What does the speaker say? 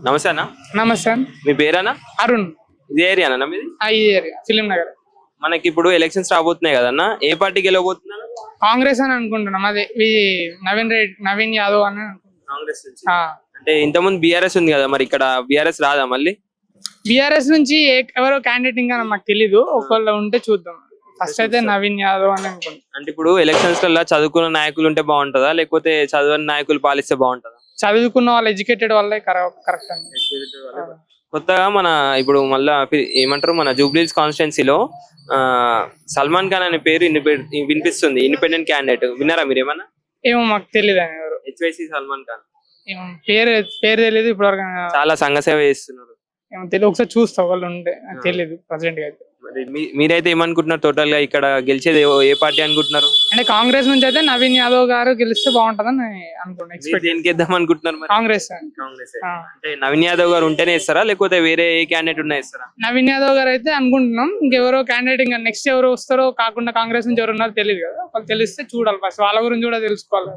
నమస్తే అన్న. నమస్తే. మీ పేరేనా? అరుణ్. ఇదే ఏరియానా మీది? ఈ ఏరియా ఫిలిం నగర్. మనకి ఇప్పుడు ఎలక్షన్స్ రాబోతున్నాయి కదన్న, ఏ పార్టీకి వెళ్ళబోతున్నారు? కాంగ్రెస్ అని అనుకుంటున్నాం. అదే నవీన్ యాదవ్ అని అనుకుంటున్నాం. కాంగ్రెస్ నుంచి. అంటే ఇంతకుముందు బీఆర్ఎస్ ఉంది కదా, మరి ఇక్కడ బీఆర్ఎస్ రాదా మళ్ళీ? బీఆర్ఎస్ నుంచి ఎవరో క్యాండిడేట్ ఇంకా మాకు తెలీదు, ఒకళ్ళు ఉంటే చూద్దాం. ఫస్ట్ అయితే నవీన్ యాదవ్ అని అనుకుంటున్నాం. అంటే ఇప్పుడు ఎలక్షన్స్ లలో చదువుకున్న నాయకులు ఉంటే బాగుంటుందా, లేకపోతే చదువుని నాయకులు పాలిస్తే బాగుంటుందా? చదువుకున్న వాళ్ళు, ఎడ్యుకేటెడ్ వాళ్ళే కరెక్ట్ అండి. కొత్తగా మన ఇప్పుడు మళ్ళా ఏమంటారు, మన జూబ్లీహిల్స్ కాన్స్టిట్యున్సీలో సల్మాన్ ఖాన్ అనే పేరు వినిపిస్తుంది, ఇండిపెండెంట్ క్యాండిడేట్. విన్నారా మీరు ఏమన్నా? ఏమో మాకు తెలియదు అని. ఎవరు హెచ్వైసీ సల్మాన్ ఖాన్ ఏమో పేరు తెలియదు ఇప్పటివరకు. చాలా సంఘ సేవ చేస్తున్నారు. ఏమో తెలియదు, ఒకసారి చూస్తా వాళ్ళు ఉంటే. తెలియదు ప్రెసిడెంట్ గా అయితే. మీరైతే ఏమనుకుంటున్నారు? టోటల్ గా ఇక్కడ గెలిచేది ఏ పార్టీ అనుకుంటున్నారు? అంటే కాంగ్రెస్ నుంచి అయితే నవీన్ యాదవ్ గారు గెలిస్తే బాగుంటదని అనుకుంటున్నాను. దేనికి ఇద్దాం అనుకుంటున్నారు మరి? కాంగ్రెస్. అంటే నవీన్ యాదవ్ గారు ఉంటేనే ఇస్తారా, లేకపోతే వేరే ఏ క్యాండిడేట్ ఉన్నా ఇస్తారా? నవీన్ యాదవ్ గారు అయితే అనుకుంటున్నాం. ఇంకెవరో క్యాండిడేట్ ఇంకా నెక్స్ట్ ఎవరు వస్తారో, కాకుండా కాంగ్రెస్ నుంచి ఎవరు ఉన్నారో తెలియదు కదా. వాళ్ళు తెలిస్తే చూడాలి, ఫస్ట్ వాళ్ళ గురించి కూడా తెలుసుకోవాలి.